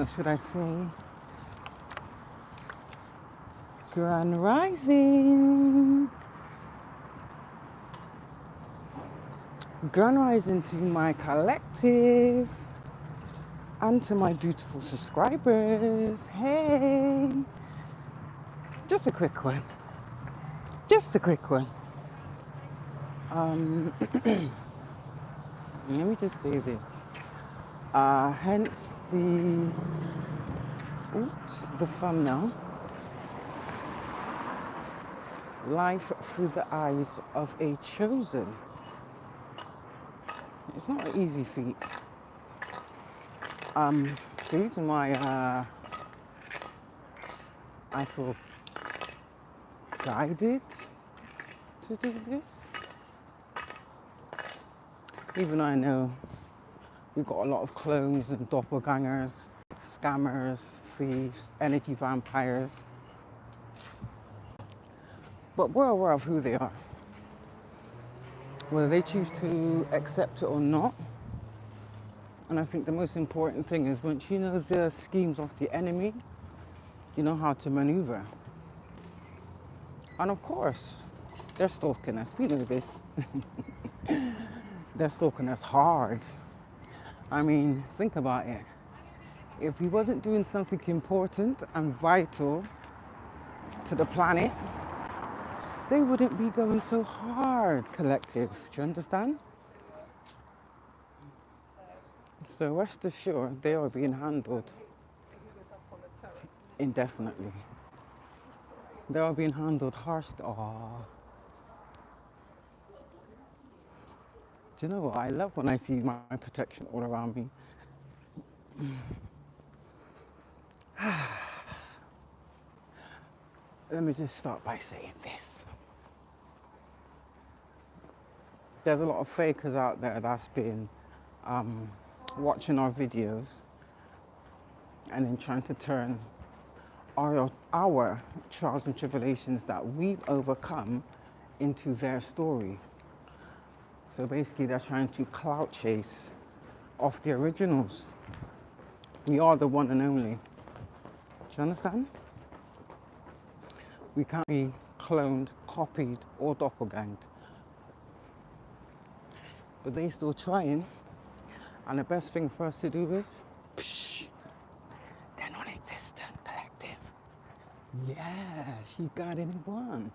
or should I say, Grand Rising. Grand Rising to my collective and to my beautiful subscribers. Hey, just a quick one. Just a quick one. Let me just say this. Hence the thumbnail. Life through the eyes of a chosen. It's not an easy feat. The reason why I feel guided to do this, even though I know we've got a lot of clones and doppelgangers, scammers, thieves, energy vampires, but we're aware of who they are. Whether they choose to accept it or not. And I think the most important thing is once you know the schemes of the enemy, you know how to maneuver. And of course, they're stalking us. We know this. They're stalking us hard. I mean, think about it. If we wasn't doing something important and vital to the planet, they wouldn't be going so hard, collective. Do you understand? So rest assured, they are being handled indefinitely. They are being handled harshly. Oh. Do you know what? I love when I see my protection all around me. Let me just start by saying this. There's a lot of fakers out there that's been watching our videos and then trying to turn our trials and tribulations that we've overcome into their story. So basically they're trying to clout chase off the originals. We are the one and only. Do you understand? We can't be cloned, copied, or doppelganged. But they still trying. And the best thing for us to do is, they're non-existent, collective. Yes, you got anyone.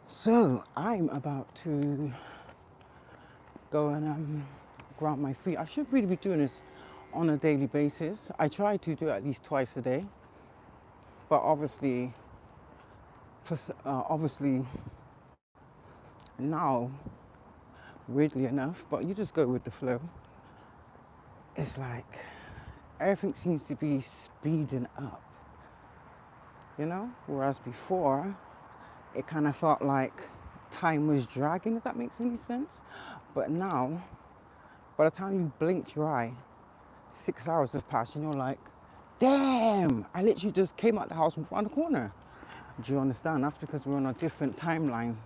So I'm about to go and ground my feet. I should really be doing this on a daily basis. I try to do it at least twice a day. But obviously now, weirdly enough, but you just go with the flow. It's like everything seems to be speeding up, you know? Whereas before, it kind of felt like time was dragging, if that makes any sense. But now, by the time you blink your eye, 6 hours has passed and you're like, damn, I literally just came out the house and around the corner. Do you understand? That's because we're on a different timeline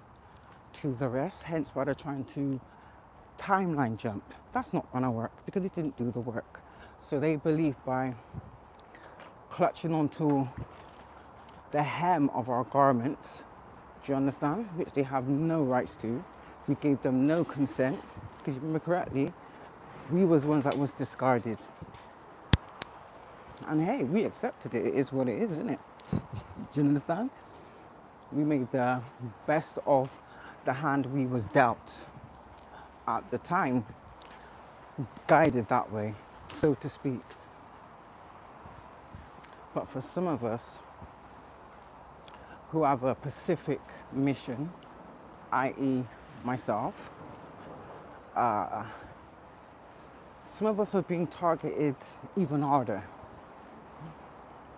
to the rest, hence why they're trying to timeline jump. That's not gonna work because it didn't do the work. So they believe by clutching onto the hem of our garments, do you understand? Which they have no rights to. We gave them no consent, because you remember correctly, we was the ones that was discarded. And hey, we accepted it. It is what it is, isn't it? Do you understand? We made the best of the hand we was dealt at the time, guided that way, so to speak. But for some of us who have a specific mission, i.e. myself, some of us are being targeted even harder.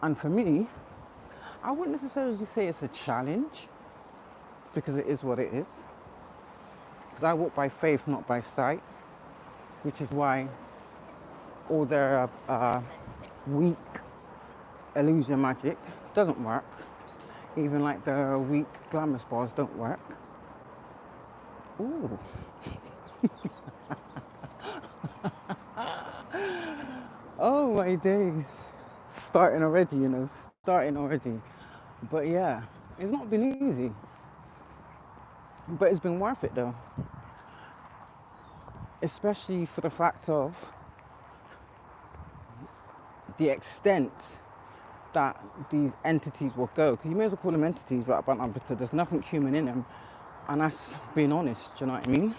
And for me, I wouldn't necessarily say it's a challenge, because it is what it is. Because I walk by faith, not by sight, which is why all their weak illusion magic doesn't work. Even like the weak glamour spas don't work. Ooh. Oh my days. Starting already, you know, starting already. But yeah, it's not been easy. But it's been worth it though. Especially for the fact of the extent that these entities will go. Because you may as well call them entities right about now because there's nothing human in them. And that's being honest, do you know what I mean?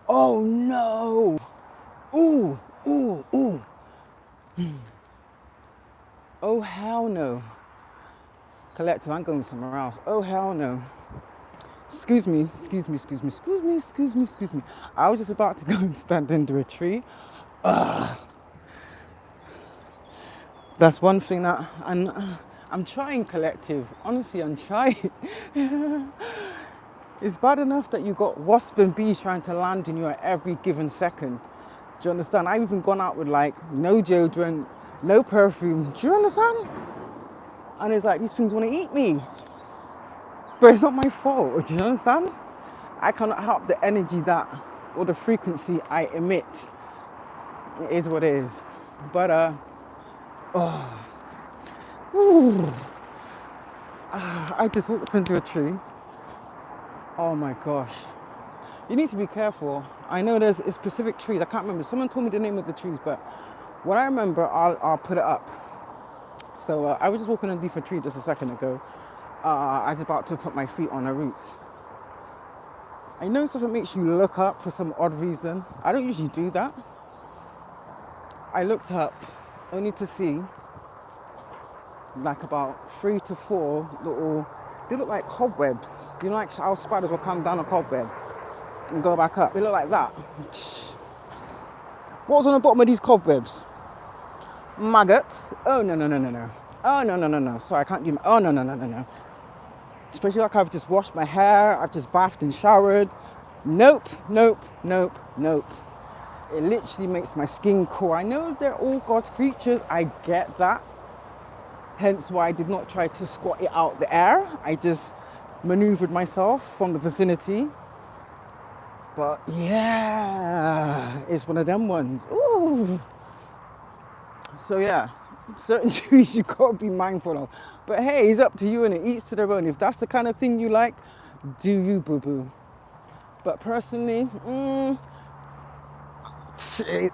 Oh no! Ooh, ooh, ooh. Oh hell no. Collective, I'm going somewhere else. Oh hell no. Excuse me, excuse me, excuse me, excuse me, excuse me, excuse me. I was just about to go and stand under a tree. That's one thing that I'm trying, collective. Honestly, I'm trying. It's bad enough that you got wasp and bees trying to land in you at every given second. Do you understand? I've even gone out with like no deodorant, no perfume. Do you understand? And it's like these things want to eat me. But it's not my fault. Do you understand? I cannot help the energy that or the frequency I emit. It is what it is. But I just walked into a tree. Oh my gosh. You need to be careful. I know there's specific trees. I can't remember. Someone told me the name of the trees, but when I remember, I'll put it up. So I was just walking underneath a tree just a second ago. I was about to put my feet on the roots. I know stuff that makes you look up for some odd reason. I don't usually do that. I looked up only to see like about 3 to 4 little, they look like cobwebs. You know, like how spiders will come down a cobweb and go back up. They look like that. What was on the bottom of these cobwebs? Maggots. Oh no no no no no. Oh no no no no. Sorry, I can't do. Oh no no no no no. Especially like I've just washed my hair. I've just bathed and showered. Nope nope nope nope. It literally makes my skin cool. I know they're all God's creatures. I get that. Hence why I did not try to squat it out the air. I just maneuvered myself from the vicinity. But yeah, it's one of them ones. Ooh. So yeah, certain trees you gotta be mindful of. But hey, it's up to you and it eats to their own. If that's the kind of thing you like, do you, boo-boo. But personally,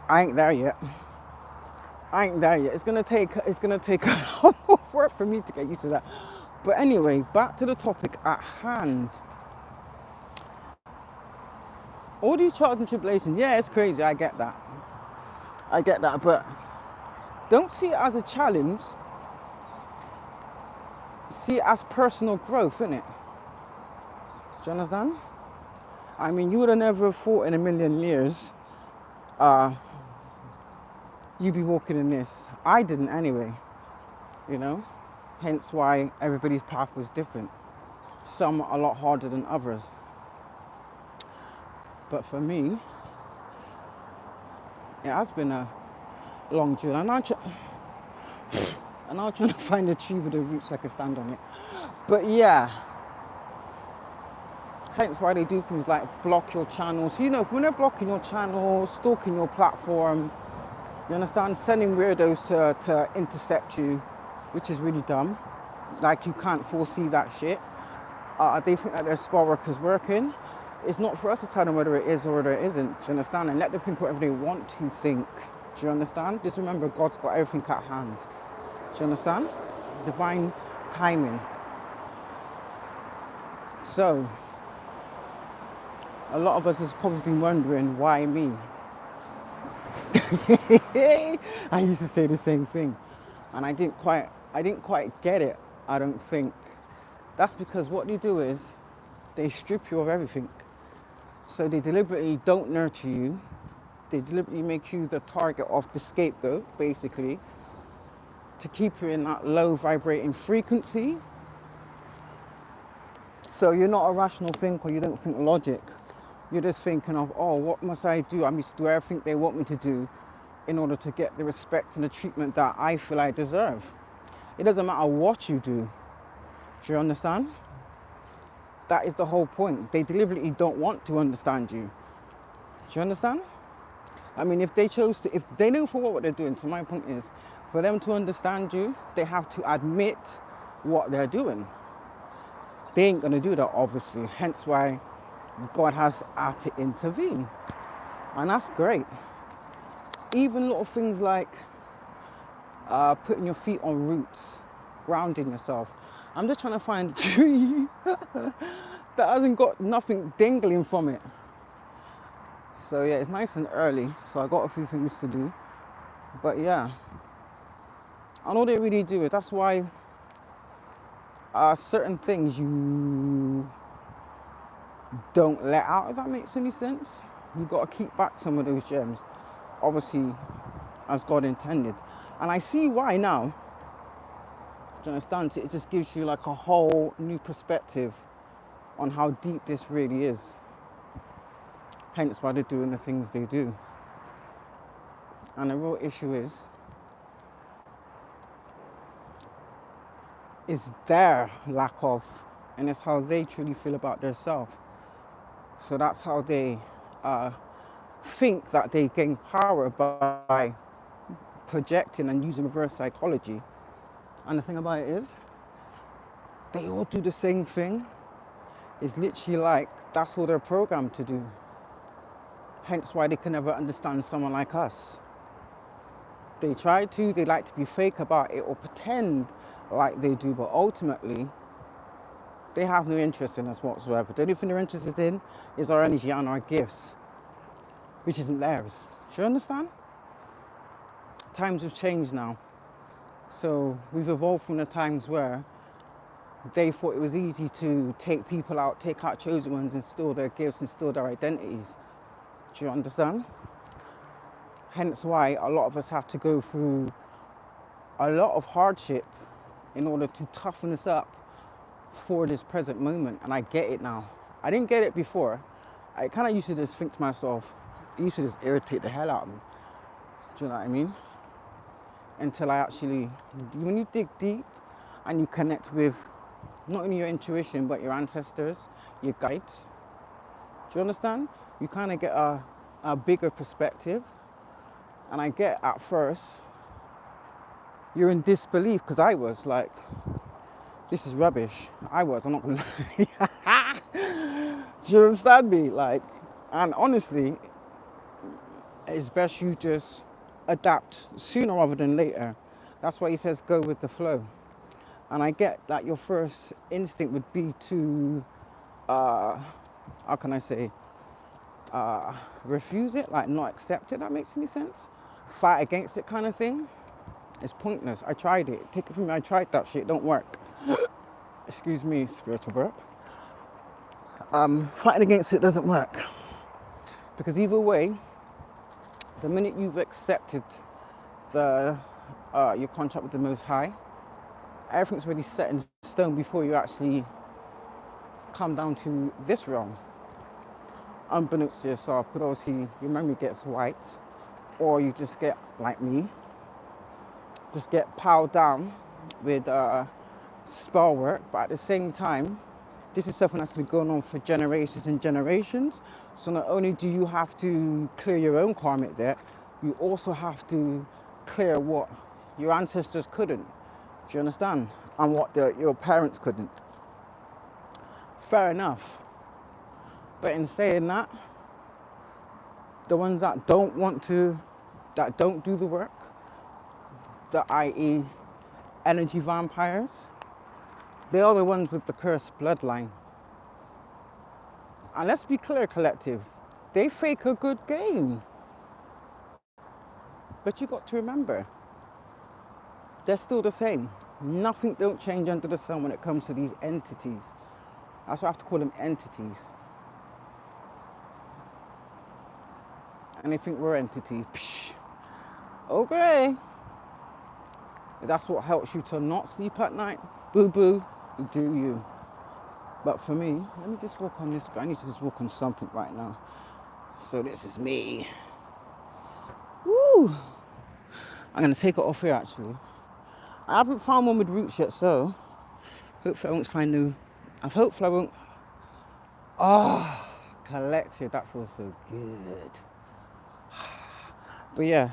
I ain't there yet. I ain't there yet. It's gonna take a lot more work for me to get used to that. But anyway, back to the topic at hand. All these trials and tribulations, yeah, it's crazy. I get that. But don't see it as a challenge. See it as personal growth, innit? Do you understand? I mean, you would have never thought in a million years you'd be walking in this. I didn't anyway, you know? Hence why everybody's path was different. Some a lot harder than others. But for me, it has been a long journey. And I'm trying to find a tree with the roots I can stand on it. But yeah, hence why they do things like block your channels. You know, when they're blocking your channel, stalking your platform, you understand, sending weirdos to intercept you, which is really dumb. Like, you can't foresee that shit. They think that their spell work is working. It's not for us to tell them whether it is or whether it isn't. Do you understand? And let them think whatever they want to think. Do you understand? Just remember, God's got everything at hand. Do you understand? Divine timing. So, a lot of us has probably been wondering, why me? I used to say the same thing, and I didn't quite get it. I don't think. That's because what they do is they strip you of everything. So they deliberately don't nurture you. They deliberately make you the target of the scapegoat, basically, to keep you in that low vibrating frequency. So you're not a rational thinker. You don't think logic. You're just thinking of, oh, what must I do? I must do everything they want me to do in order to get the respect and the treatment that I feel I deserve. It doesn't matter what you do. Do you understand? That is the whole point. They deliberately don't want to understand you. Do you understand? I mean, if they chose to, if they know for what they're doing, so my point is, for them to understand you, they have to admit what they're doing. They ain't gonna do that, obviously, hence why God has had to intervene. And that's great. Even little things like putting your feet on roots, grounding yourself. I'm just trying to find a tree that hasn't got nothing dangling from it. So yeah, it's nice and early, so I got a few things to do. But yeah, and all they really do is, that's why certain things you don't let out, if that makes any sense. You got to keep back some of those gems, obviously, as God intended. And I see why now. Do you understand? It just gives you like a whole new perspective on how deep this really is. Hence why they're doing the things they do. And the real issue is their lack of, and it's how they truly feel about themselves. So that's how they think that they gain power, by projecting and using reverse psychology. And the thing about it is, they all do the same thing. It's literally like that's all they're programmed to do. Hence why they can never understand someone like us. They try to, they like to be fake about it or pretend like they do, but ultimately, they have no interest in us whatsoever. The only thing they're interested in is our energy and our gifts, which isn't theirs. Do you understand? Times have changed now. So we've evolved from the times where they thought it was easy to take people out, take out chosen ones, and steal their gifts and steal their identities. Do you understand? Hence why a lot of us have to go through a lot of hardship in order to toughen us up for this present moment. And I get it now. I didn't get it before. I kind of used to just think to myself, it used to just irritate the hell out of me. Do you know what I mean? Until I actually, when you dig deep and you connect with not only your intuition, but your ancestors, your guides, do you understand? You kind of get a bigger perspective. And I get at first, you're in disbelief, because I was like, this is rubbish. I'm not gonna lie. Do you understand me? Like, and honestly, it's best you just adapt sooner rather than later. That's why he says go with the flow. And I get that your first instinct would be to, how can I say, refuse it, like not accept it. That makes any sense? Fight against it kind of thing. It's pointless. I tried it. Take it from me, I tried that shit. Don't work. Excuse me, spiritual burp. Fighting against it doesn't work. Because either way, the minute you've accepted your contract with the Most High, everything's already set in stone before you actually come down to this realm. Unbeknownst to yourself, because obviously your memory gets wiped, or you just get, like me, just get piled down with spell work. But at the same time, this is something that's been going on for generations and generations. So not only do you have to clear your own karmic debt, you also have to clear what your ancestors couldn't. Do you understand? And what your parents couldn't. Fair enough. But in saying that, the ones that don't want to, that don't do the work, the i.e. energy vampires, they are the ones with the cursed bloodline. And let's be clear, collective, they fake a good game. But you got to remember, they're still the same. Nothing don't change under the sun when it comes to these entities. That's why I have to call them entities. And they think we're entities. Psh. Okay. If that's what helps you to not sleep at night, boo-boo, do you. But for me, let me just walk on this. I need to just walk on something right now. So this is me. Woo! I'm going to take it off here, actually. I haven't found one with roots yet, so hopefully I won't find new. Hopefully I won't. Oh, collective, that feels so good. But yeah,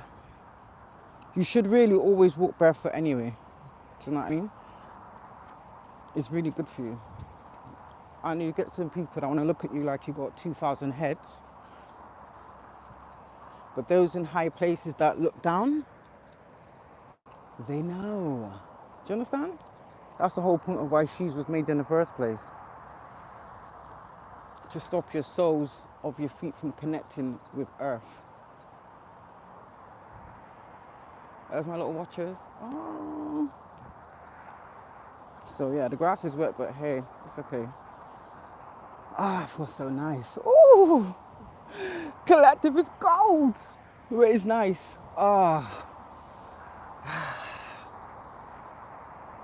you should really always walk barefoot anyway. Do you know what I mean? It's really good for you. I know you get some people that want to look at you like you got 2,000 heads. But those in high places that look down, they know. Do you understand? That's the whole point of why shoes was made in the first place. To stop your soles of your feet from connecting with earth. There's my little watchers. Oh. So yeah, the grass is wet, but hey, it's okay. Ah, it feels so nice. Ooh, collective is gold. It is nice. Ah.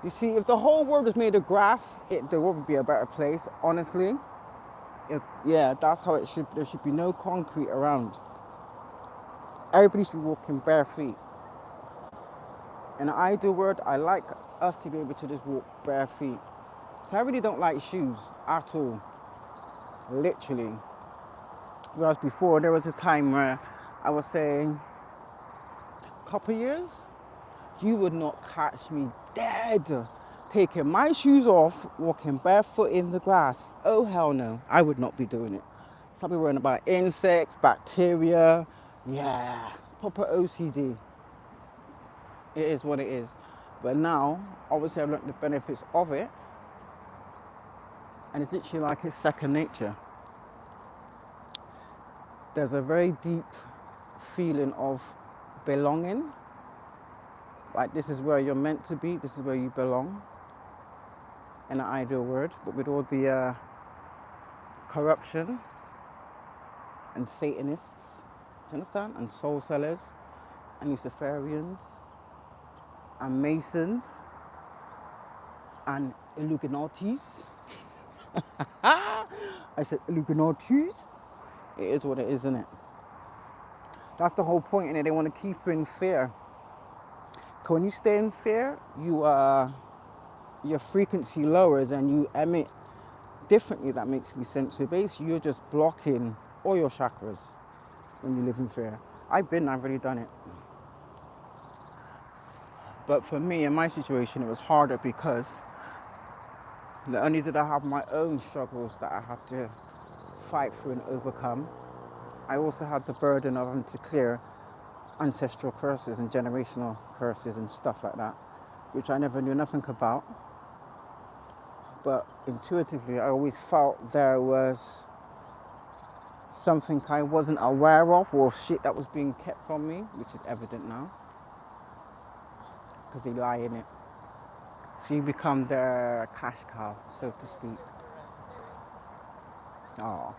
You see, if the whole world was made of grass, there would be a better place, honestly. Yeah, that's how it should. There should be no concrete around. Everybody should be walking bare feet. In an ideal world, I like us to be able to just walk bare feet. So I really don't like shoes at all. Literally. Whereas before, there was a time where I was saying, a couple of years, you would not catch me dead taking my shoes off, walking barefoot in the grass. Oh, hell no. I would not be doing it. So I'll be worrying about insects, bacteria. Yeah, proper OCD. It is what it is. But now, obviously, I've learned the benefits of it. And it's literally like it's second nature. There's a very deep feeling of belonging. Like this is where you're meant to be, this is where you belong. In an ideal world, but with all the corruption and Satanists, do you understand? And soul sellers, and Luciferians, and Masons, and Illuminatis. I said Illuminatis. It is what it is, isn't it? That's the whole point, and they want to keep you in fear. Because when you stay in fear, your frequency lowers and you emit differently. That makes any sense. So basically, you're just blocking all your chakras when you live in fear. I've already done it. But for me, in my situation, it was harder because not only did I have my own struggles that I had to fight through and overcome, I also had the burden of having to clear ancestral curses and generational curses and stuff like that, which I never knew nothing about. But intuitively, I always felt there was something I wasn't aware of, or shit that was being kept from me, which is evident now, because they lie in it. So you become their cash cow, so to speak. Oh.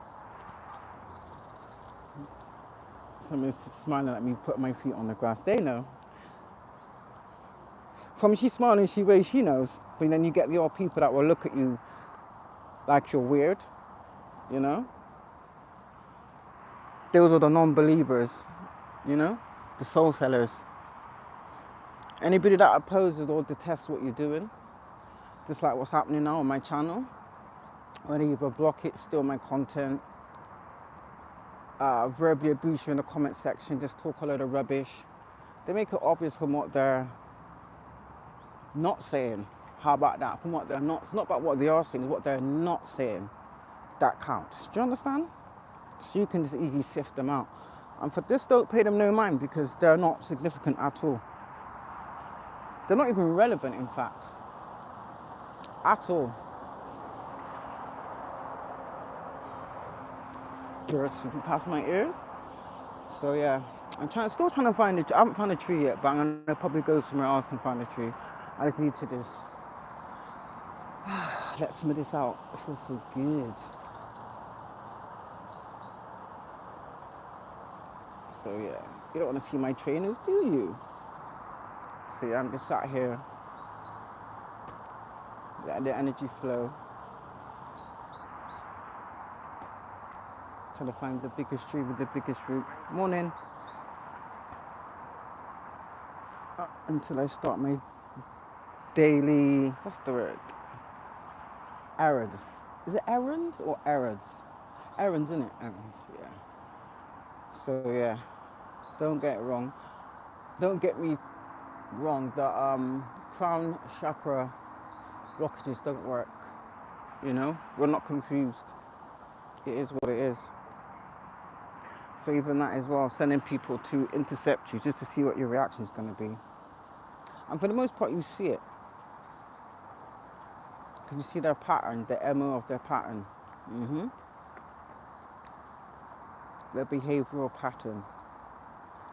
Someone's smiling at me, putting my feet on the grass. They know. From she's smiling, she knows. But then you get the old people that will look at you like you're weird, you know? Those are the non-believers, you know? The soul sellers. Anybody that opposes or detests what you're doing, just like what's happening now on my channel, or they either block it, steal my content, verbally abuse you in the comment section, just talk a load of rubbish. They make it obvious from what they're not saying. How about that? From what they're not, it's not about what they are saying, it's what they're not saying that counts. Do you understand? So you can just easily sift them out. And for this, don't pay them no mind because they're not significant at all. They're not even relevant, in fact, at all. Birds sweeping past my ears. So yeah, still trying to find I haven't found a tree yet, but I'm gonna probably go somewhere else and find a tree. I just need to just let some of this out. It feels so good. So yeah, you don't want to see my trainers, do you? So yeah, I'm just sat here, letting the energy flow, trying to find the biggest tree with the biggest root. Morning. Until I start my daily, what's the word? Errands. Is it errands or errands? Errands, isn't it? Errands, yeah. So yeah, Don't get it wrong. Don't get me wrong. The crown chakra blockages don't work. You know, we're not confused. It is what it is. So even that as well, sending people to intercept you just to see what your reaction is going to be. And for the most part, you see it. Because you see their pattern, the MO of their pattern. Their behavioral pattern.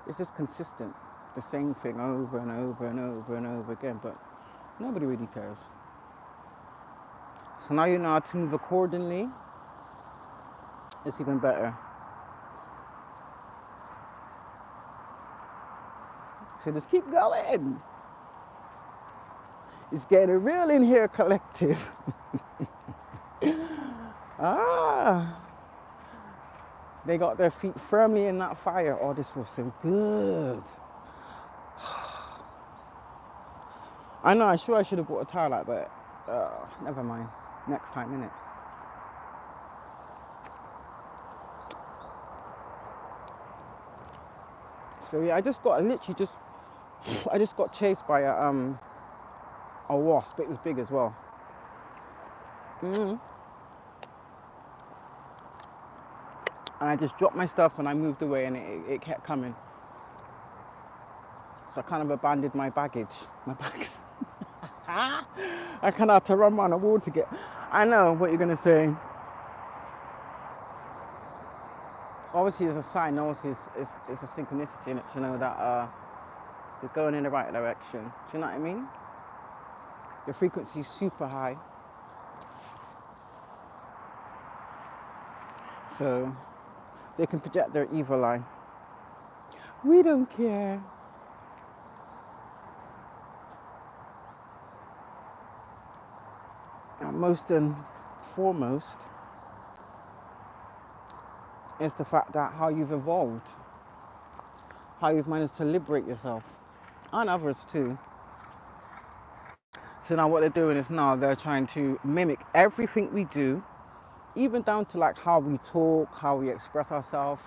It's just consistent. The same thing over and over and over and over again. But nobody really cares. So now you know how to move accordingly. It's even better. So just keep going. It's getting real in here, collective. They got their feet firmly in that fire. Oh, this feels so good. I know, I'm sure I should have bought a towel out, but never mind. Next time, innit? So yeah, I just got chased by a wasp. It was big as well. And I just dropped my stuff and I moved away, and it kept coming. So I kind of abandoned my baggage, my bags. I kind of had to run around the wall to get. I know what you're gonna say. Obviously, it's a sign. Obviously, it's a synchronicity in it to know that you're going in the right direction. Do you know what I mean? Your frequency is super high. So they can project their evil eye. We don't care. And most and foremost is the fact that how you've evolved, how you've managed to liberate yourself, and others too. So now what they're doing is now they're trying to mimic everything we do, even down to like how we talk, how we express ourselves.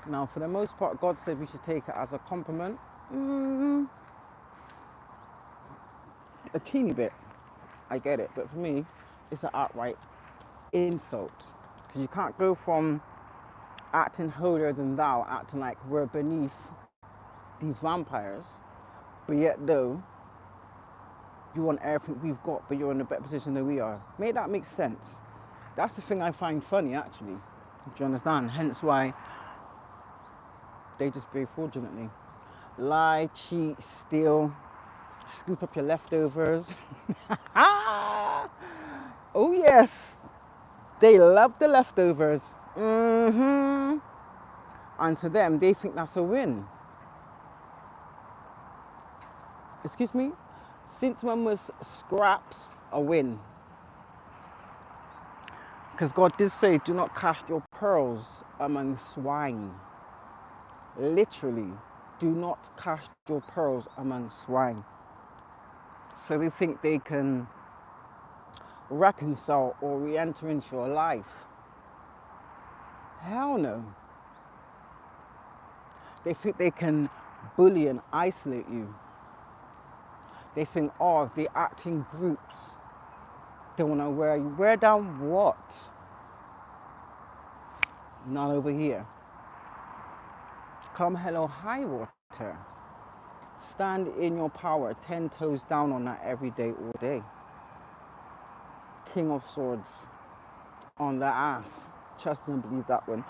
Now, for the most part, God said we should take it as a compliment. A teeny bit. I get it. But for me, it's an outright insult. Because you can't go from acting holier than thou, acting like we're beneath these vampires, but yet though, you want everything we've got, but you're in a better position than we are. Make that make sense. That's the thing I find funny, actually. Do you understand? Hence why they just behave fraudulently. Lie, cheat, steal, scoop up your leftovers. Oh yes, they love the leftovers. And to them, they think that's a win. Excuse me? Since when was scraps a win? Because God did say, do not cast your pearls among swine. Literally, do not cast your pearls among swine. So they think they can reconcile or re-enter into your life. Hell no. They think they can bully and isolate you. They think, oh, if they act in groups, they want to wear you. Wear down what? Not over here. Come hello high water. Stand in your power, 10 toes down on that every day, all day. King of Swords on the ass. Trust and believe that one.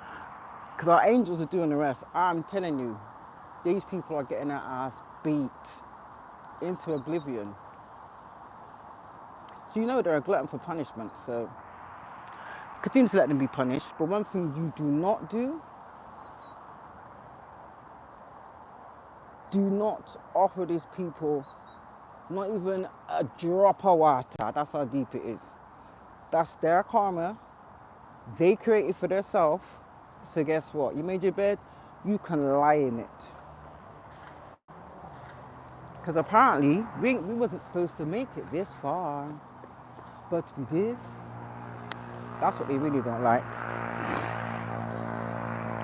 Because our angels are doing the rest. I'm telling you, these people are getting their ass beat into oblivion. So you know they're a glutton for punishment, so continue to let them be punished. But one thing you do not do offer these people not even a drop of water. That's how deep it is. That's their karma. They created for themselves. So guess what? You made your bed, you can lie in it. Because apparently, we wasn't supposed to make it this far. But we did. That's what they really don't like.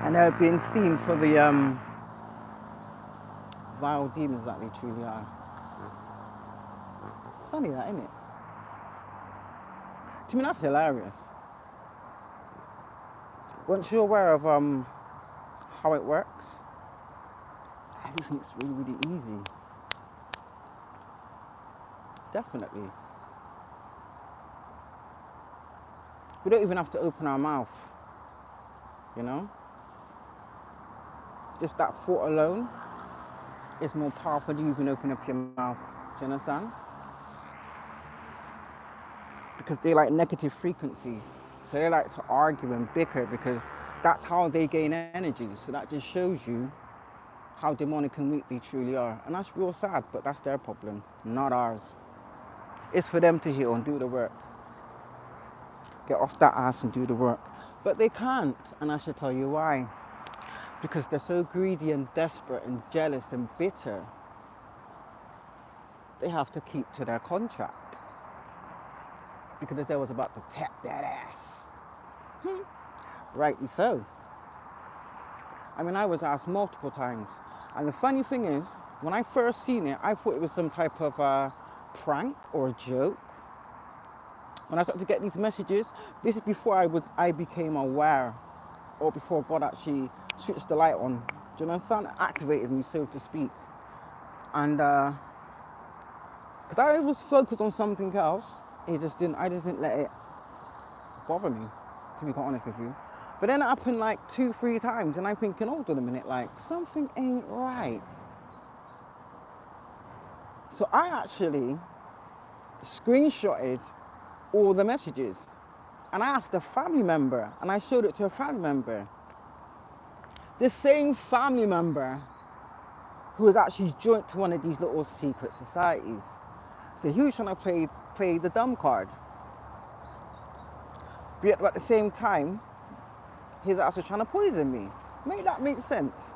And they're being seen for the vile demons that they truly are. Funny that, isn't it? To me, that's hilarious. Once you're aware of how it works, everything's really, really easy. Definitely. We don't even have to open our mouth, you know? Just that thought alone is more powerful than you even open up your mouth. Do you understand? Because they like negative frequencies. So they like to argue and bicker because that's how they gain energy. So that just shows you how demonic and weak they truly are. And that's real sad, but that's their problem, not ours. It's for them to heal and do the work. Get off that ass and do the work. But they can't, and I should tell you why. Because they're so greedy and desperate and jealous and bitter, they have to keep to their contract. Because the devil's about to tap that ass. Rightly so. I mean, I was asked multiple times. And the funny thing is, when I first seen it, I thought it was some type of prank or a joke. When I started to get these messages, this is before I became aware, or before God actually switched the light on. Do you understand? Activated me, so to speak. And because I was focused on something else, I just didn't let it bother me, to be quite honest with you. But then it happened like 2-3 times, and I'm thinking, hold on a minute, like something ain't right. So I actually screenshotted all the messages, and I asked a family member, and I showed it to a family member. The same family member who was actually joined to one of these little secret societies. So he was trying to play the dumb card. But at the same time, he's also trying to poison me. Make that make sense?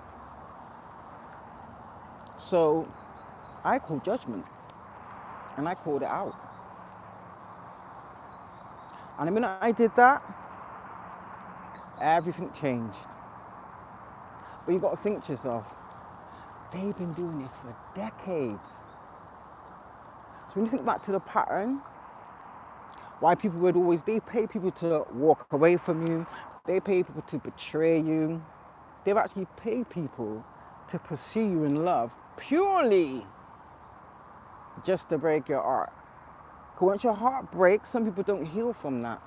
So I called judgment, and I called it out. And the minute I did that, everything changed. But you've got to think to yourself, they've been doing this for decades. So when you think back to the pattern, why people would always, they pay people to walk away from you, they pay people to betray you, they've actually paid people to pursue you in love purely just to break your heart. Because once your heart breaks, some people don't heal from that.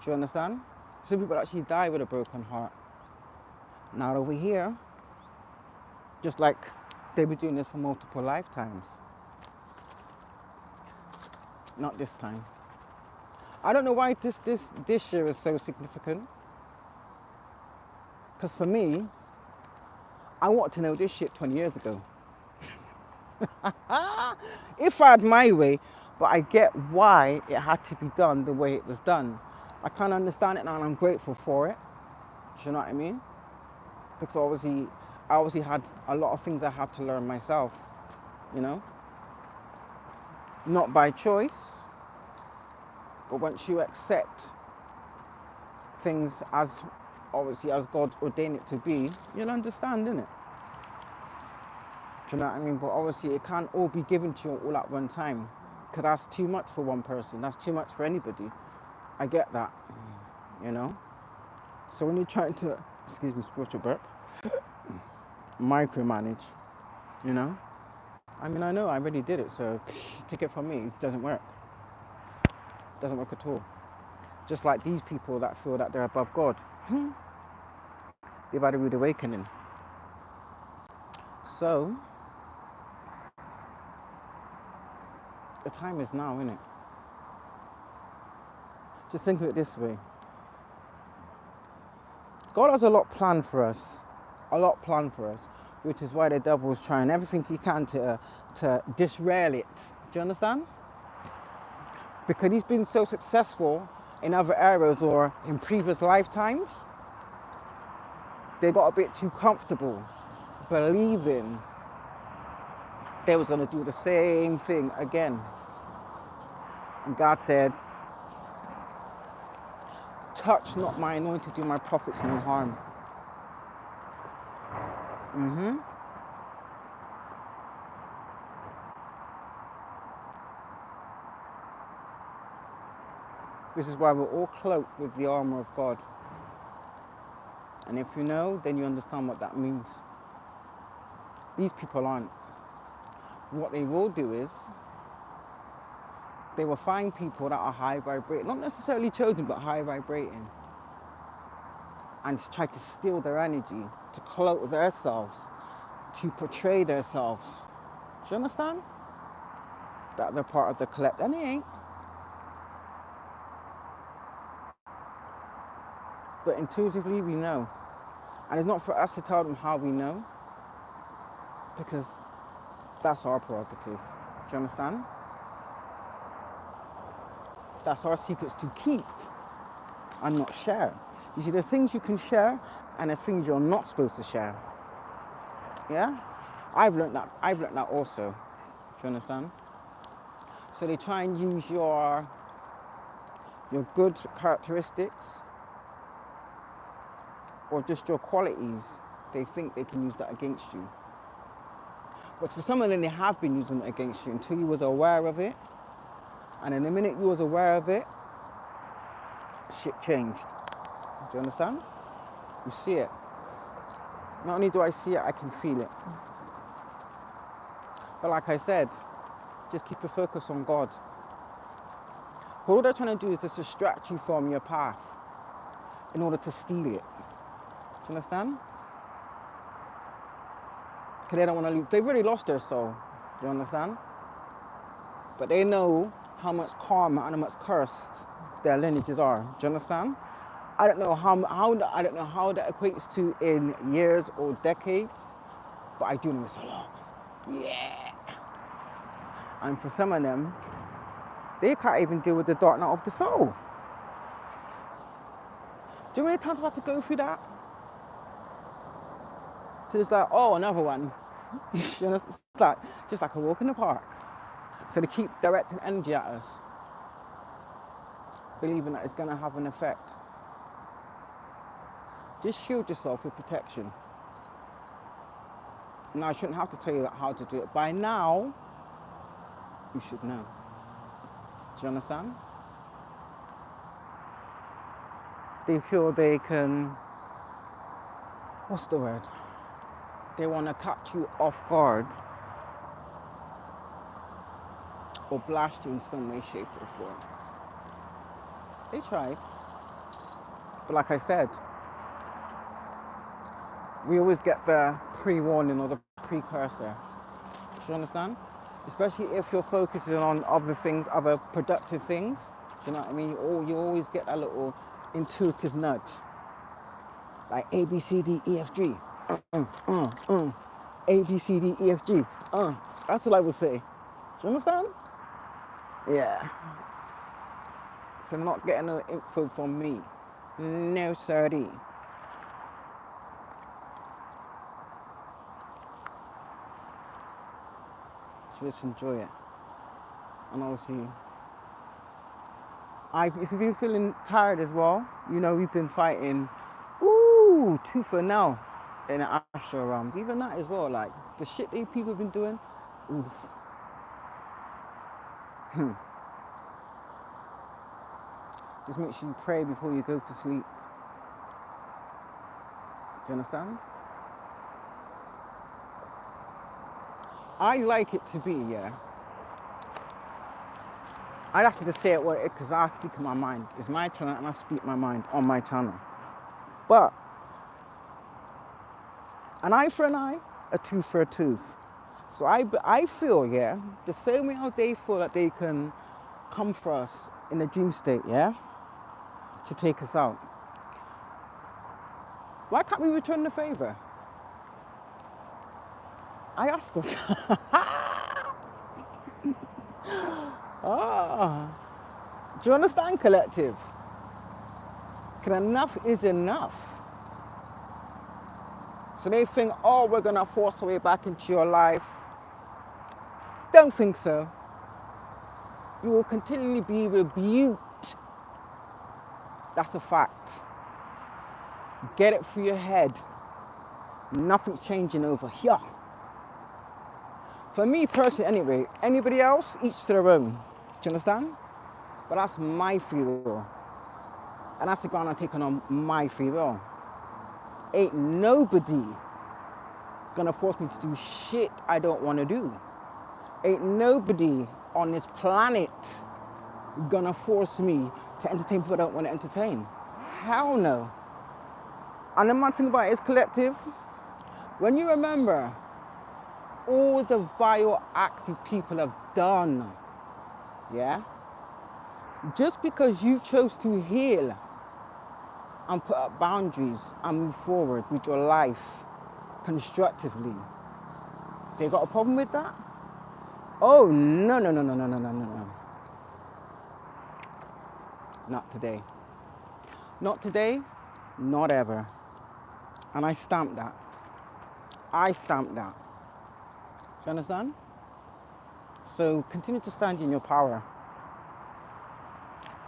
Do you understand? Some people actually die with a broken heart. Not over here. Just like they've been doing this for multiple lifetimes. Not this time. I don't know why this year is so significant. Because for me, I want to know this shit 20 years ago. If I had my way, but I get why it had to be done the way it was done. I can't understand it now, and I'm grateful for it. Do you know what I mean? Because I obviously had a lot of things I had to learn myself, you know? Not by choice, but once you accept things as, obviously, as God ordained it to be, you'll understand, innit? Do you know what I mean? But obviously it can't all be given to you all at one time, because that's too much for one person. That's too much for anybody. I get that, you know? So when you're trying to, excuse me, spiritual burp, micromanage, you know? I mean, I know I already did it, so take it from me, it doesn't work. It doesn't work at all. Just like these people that feel that they're above God. They've had a rude awakening. So, the time is now, isn't it? Just think of it this way. God has a lot planned for us. A lot planned for us. Which is why the devil's trying everything he can to disrail it. Do you understand? Because he's been so successful in other areas or in previous lifetimes, they got a bit too comfortable believing they was going to do the same thing again. And God said, touch not my anointed, do my prophets no harm. This is why we're all cloaked with the armor of God. And if you know, then you understand what that means. These people aren't. What they will do is, they will find people that are high vibrating, not necessarily chosen, but high vibrating, and try to steal their energy, to cloak themselves, to portray themselves. Do you understand? That they're part of the collect, and they ain't. But intuitively we know. And it's not for us to tell them how we know, because that's our prerogative. Do you understand? That's our secrets to keep and not share. You see, there's things you can share and there's things you're not supposed to share. Yeah? I've learned that also. Do you understand? So they try and use your good characteristics or just your qualities. They think they can use that against you. But for some of them, they have been using it against you until you was aware of it. And in the minute you was aware of it, shit changed. Do you understand? You see it. Not only do I see it, I can feel it. But like I said, just keep your focus on God. But all they're trying to do is just distract you from your path in order to steal it. Do you understand? Because they don't want to lose. They've already lost their soul. Do you understand? But they know how much karma and how much cursed their lineages are. Do you understand? I don't know how that equates to in years or decades, but I do know it's a lot. Yeah. And for some of them, they can't even deal with the dark night of the soul. Do you know how many times I've had to go through that? So it's like, oh, another one. You know, it's like just like a walk in the park. So they keep directing energy at us, believing that it's going to have an effect. Just shield yourself with protection. Now, I shouldn't have to tell you how to do it. By now, you should know. Do you understand? They feel they can, what's the word? They want to catch you off guard or blast you in some way, shape or form. They tried. But like I said, we always get the pre-warning or the precursor. Do you understand? Especially if you're focusing on other things, other productive things. Do you know what I mean? You always get that little intuitive nudge. Like A, B, C, D, E, F, G. A, B, C, D, E, F, G. That's what I would say. Do you understand? Yeah. So I'm not getting no info from me. No, sirree. So just enjoy it. And obviously, if you've been feeling tired as well, you know we've been fighting, tooth and nail in the astral realm. Even that as well, like the shit that people have been doing, oof. Just make sure you pray before you go to sleep. Do you understand? I like it to be, yeah. I'd have to just say it because I speak in my mind. It's my channel and I speak my mind on my channel. But an eye for an eye, a tooth for a tooth. So I feel, yeah, the same way how they feel that they can come for us in a dream state, yeah, to take us out. Why can't we return the favor? I ask them. Do you understand, collective? Because enough is enough. So they think, oh, we're going to force our way back into your life. Don't think so. You will continually be rebuked. That's a fact. Get it through your head. Nothing's changing over here. For me personally, anyway, anybody else, each to their own. Do you understand? But that's my free will. And that's the ground I'm taking on my free will. Ain't nobody gonna force me to do shit I don't wanna do. Ain't nobody on this planet gonna force me to entertain people I don't wanna entertain. Hell no. And the mad thing about it is collective. When you remember all the vile acts these people have done, yeah? Just because you chose to heal and put up boundaries and move forward with your life constructively, they got a problem with that? Oh, no, no, no, no, no, no, no, no, no. Not today. Not today, not ever. And I stamp that. I stamp that. Do you understand? So continue to stand in your power.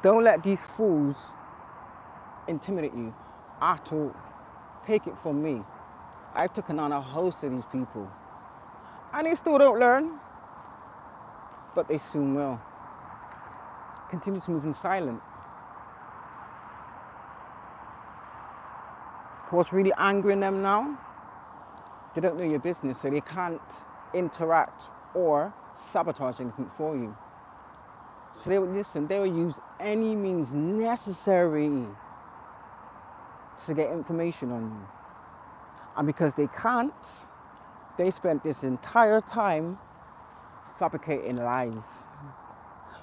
Don't let these fools intimidate you at all. Take it from me. I've taken on a host of these people. And they still don't learn, but they soon will. Continue to move in silence. What's really angering them now? They don't know your business, so they can't interact or sabotage anything for you. So they will use any means necessary to get information on you. And because they can't, they spent this entire time fabricating lies.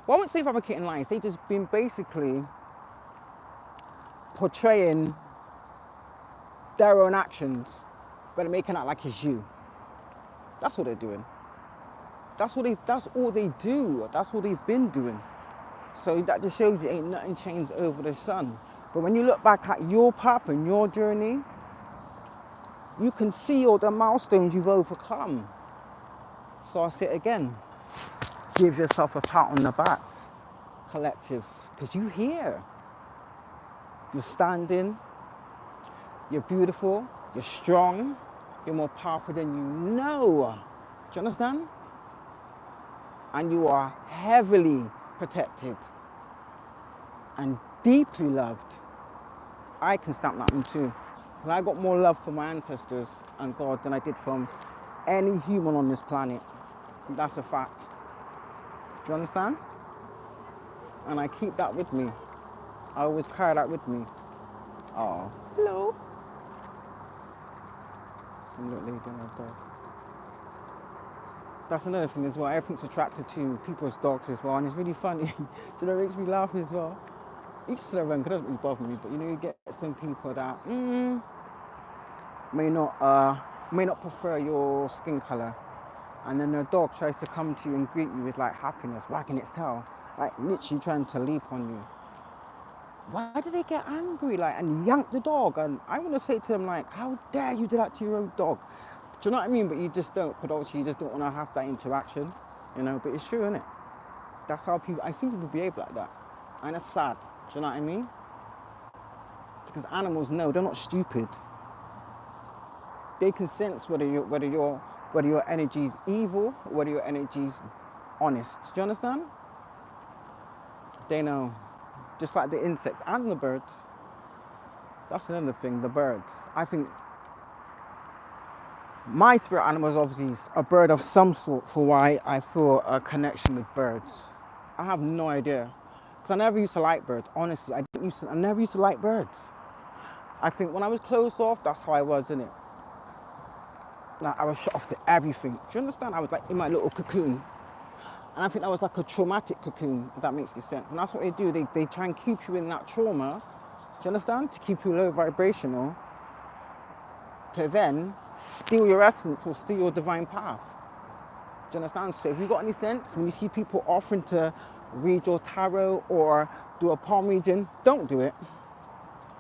Well, I wouldn't say fabricating lies, they've just been basically portraying their own actions, but they're making out like it's you. That's what they're doing. That's all they do. That's all they've been doing. So that just shows you ain't nothing changed over the sun. But when you look back at your path and your journey, you can see all the milestones you've overcome. So I'll say it again. Give yourself a pat on the back, collective, because you're here. You're standing, you're beautiful, you're strong, you're more powerful than you know. Do you understand? And you are heavily protected and deeply loved. I can stamp that one too. And I got more love for my ancestors and God than I did from any human on this planet. That's a fact. Do you understand? And I keep that with me. I always carry that with me. Oh, hello. Some little lady and her dog. That's another thing as well. Everything's attracted to people's dogs as well, and it's really funny. So that makes me laugh as well. Each to their own, because it doesn't really bother me, but you know, you get some people that may not prefer your skin color, and then their dog tries to come to you and greet you with like happiness, wagging its tail, like literally trying to leap on you. Why do they get angry, like, and yank the dog? And I want to say to them, like, how dare you do that to your own dog? Do you know what I mean? But you just don't, because obviously you just don't want to have that interaction, you know, but it's true, isn't it? That's how people, I see people behave like that. And it's sad, do you know what I mean? Because animals know, they're not stupid. They can sense whether your energy is evil, or whether your energy is honest. Do you understand? They know. Just like the insects and the birds. That's another thing, the birds. I think my spirit animal is obviously a bird of some sort for why I feel a connection with birds. I have no idea. Because I never used to like birds. Honestly, I never used to like birds. I think when I was closed off, that's how I was, innit? Like I was shut off to everything. Do you understand? I was like in my little cocoon. And I think that was like a traumatic cocoon, if that makes any sense. And that's what they do. They try and keep you in that trauma, do you understand? To keep you low vibrational, to then steal your essence or steal your divine path. Do you understand? So if you got any sense, when you see people offering to read your tarot or do a palm reading, don't do it.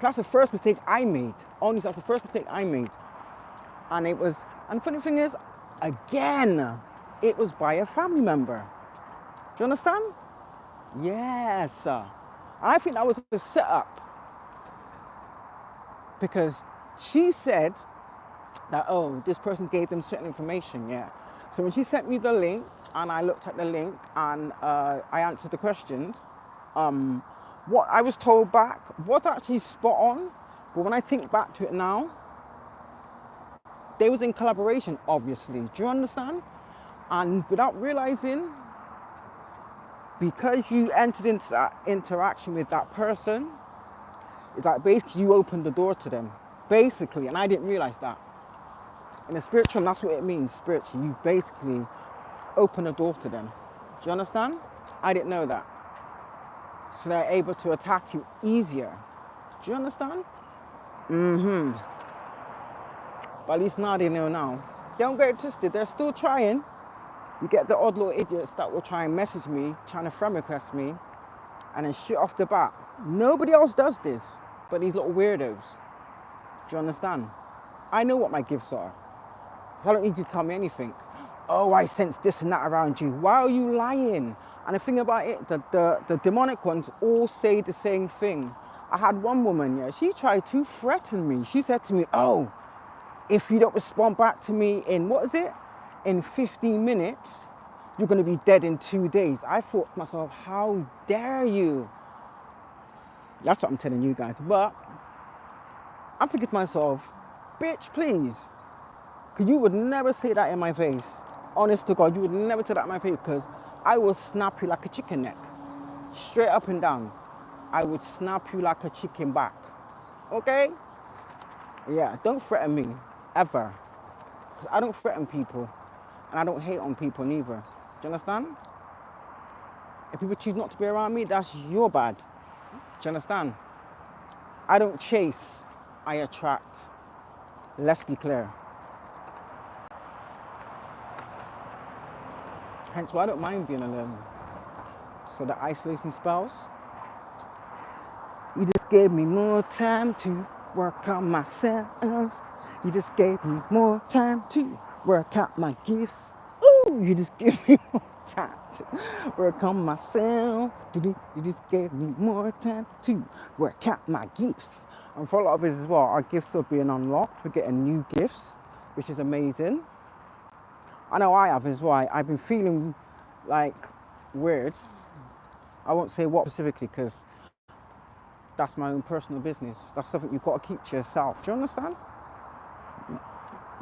That's the first mistake I made. Honestly, that's the first mistake I made. And the funny thing is, again, it was by a family member. Do you understand? Yes. I think that was the setup. Because she said that, oh, this person gave them certain information, yeah. So when she sent me the link, and I looked at the link, and I answered the questions, What I was told back was actually spot on, but when I think back to it now, they was in collaboration, obviously. Do you understand? And without realizing, because you entered into that interaction with that person, it's like basically you opened the door to them, basically, and I didn't realize that. In the spiritual, that's what it means, spiritually. You basically open the door to them. Do you understand? I didn't know that. So they're able to attack you easier. Do you understand? But at least now they know now. Don't get it twisted, they're still trying. You get the odd little idiots that will try and message me, trying to friend request me, and then shit off the bat. Nobody else does this, but these little weirdos. Do you understand? I know what my gifts are. So I don't need you to tell me anything. Oh, I sense this and that around you. Why are you lying? And the thing about it, the demonic ones all say the same thing. I had one woman, yeah, she tried to threaten me. She said to me, oh, if you don't respond back to me in, what is it? In 15 minutes, you're going to be dead in 2 days. I thought to myself, how dare you? That's what I'm telling you guys. But I'm thinking to myself, bitch, please. Because you would never say that in my face. Honest to God, you would never say that in my face, because I will snap you like a chicken neck. Straight up and down. I would snap you like a chicken back. Okay? Yeah, don't threaten me. Ever. Because I don't threaten people. And I don't hate on people neither. Do you understand? If people choose not to be around me, that's your bad. Do you understand? I don't chase, I attract. Let's be clear. Hence why I don't mind being alone. So the isolation spells, you just gave me more time to work on myself. You just gave me more time to work out my gifts. Ooh, you just gave me more time to work on myself. You just gave me more time to work out my gifts. And for a lot of us as well, our gifts are being unlocked. We're getting new gifts, which is amazing. I know I have as well. I've been feeling like weird. I won't say what specifically, because that's my own personal business. That's something you've got to keep to yourself. Do you understand? Do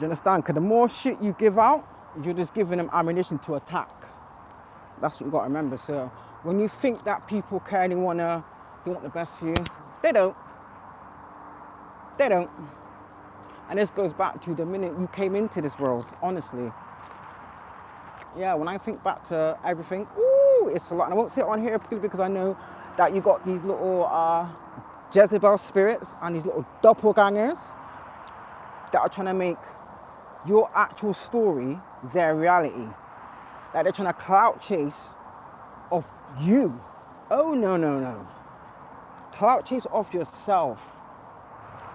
you understand? Because the more shit you give out, you're just giving them ammunition to attack. That's what you've got to remember. So when you think that people care and they want the best for you, they don't. They don't. And this goes back to the minute you came into this world, honestly. Yeah, when I think back to everything, ooh, it's a lot. And I won't sit on here because I know that you got these little Jezebel spirits and these little doppelgangers that are trying to make your actual story their reality. Like they're trying to clout chase of you. Oh, no, no, no. Clout chase of yourself.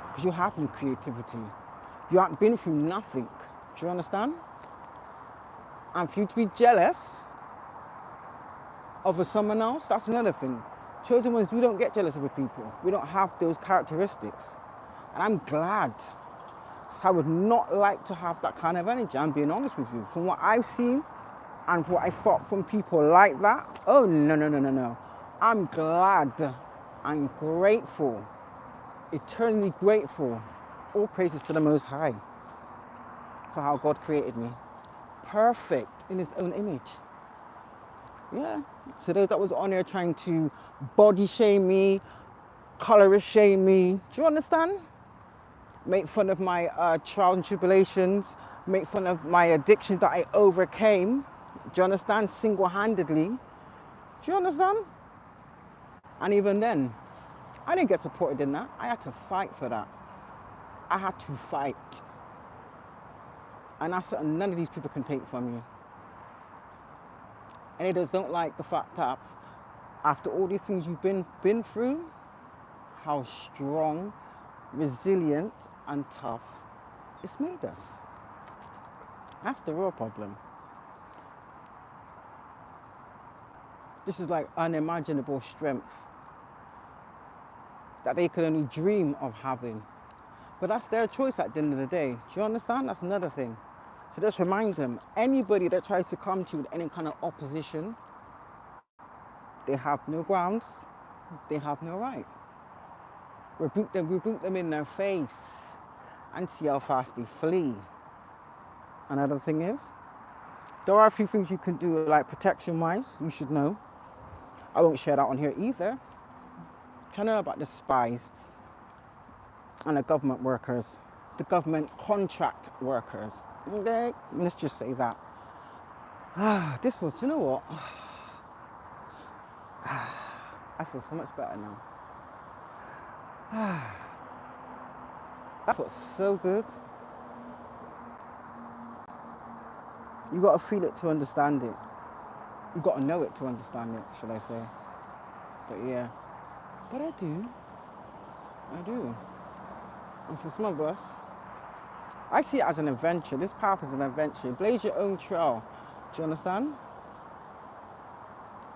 Because you have no creativity. You haven't been through nothing. Do you understand? And for you to be jealous of someone else, that's another thing. Chosen ones, we don't get jealous of people. We don't have those characteristics. And I'm glad. So I would not like to have that kind of energy, I'm being honest with you. From what I've seen and what I thought from people like that, oh, no, no, no, no, no. I'm glad. I'm grateful. Eternally grateful. All praises to the Most High for how God created me. Perfect in His own image. Yeah. So those that was on there trying to body shame me, colorist shame me, do you understand? Make fun of my trials and tribulations, make fun of my addiction that I overcame, do you understand? Single-handedly. Do you understand? And even then, I didn't get supported in that. I had to fight for that. I had to fight. And that's what none of these people can take from you. And they just don't like the fact that after all these things you've been through, how strong, resilient, and tough it's made us. That's the real problem. This is like unimaginable strength that they could only dream of having. But that's their choice at the end of the day. Do you understand? That's another thing. So just remind them, anybody that tries to come to you with any kind of opposition, They have no grounds. They have no right. Rebuke them in their face and see how fast they flee. Another thing is, there are a few things you can do, like protection-wise, you should know. I won't share that on here either. Trying to know about the spies and the government workers, the government contract workers. Okay, let's just say that. This was, do you know what? I feel so much better now. That was so good. You got to feel it to understand it. You got to know it to understand it, should I say. But yeah, but I do. And for some of us, I see it as an adventure. This path is an adventure. Blaze your own trail. Do you understand?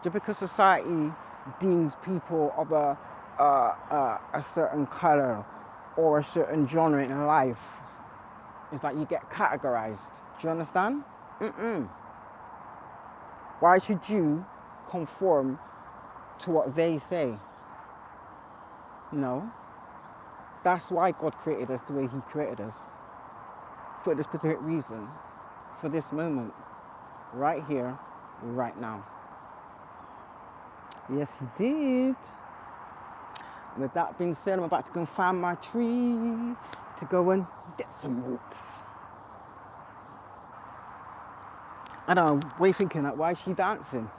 Just because society deems people of a certain color or a certain genre in life, it's like you get categorized. Do you understand? Why should you conform to what they say? No. That's why God created us the way He created us. For this specific reason. For this moment. Right here, right now. Yes, He did. With that being said, I'm about to go and find my tree to go and get some roots. I don't know, what are you thinking? Like, why is she dancing?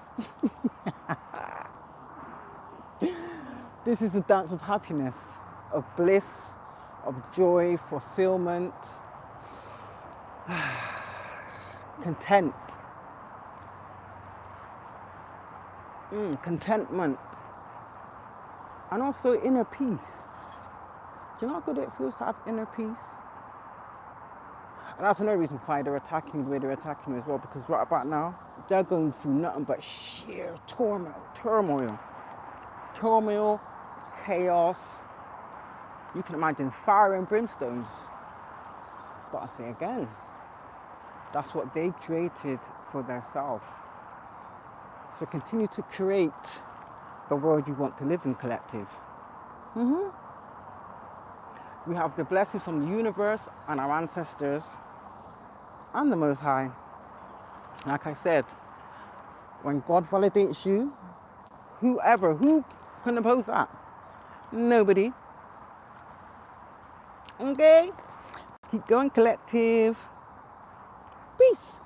This is a dance of happiness, of bliss, of joy, fulfillment, content, contentment, and also inner peace. Do you know how good it feels to have inner peace? And that's another reason why they're attacking the way they're attacking as well, because right about now, they're going through nothing but sheer turmoil, chaos. You can imagine fire and brimstones. But I say again, that's what they created for themselves. So continue to create the world you want to live in, collective. We have the blessing from the universe and our ancestors and the Most High. Like I said, when God validates you, who can oppose that? Nobody. Okay? Let's keep going, collective. Peace.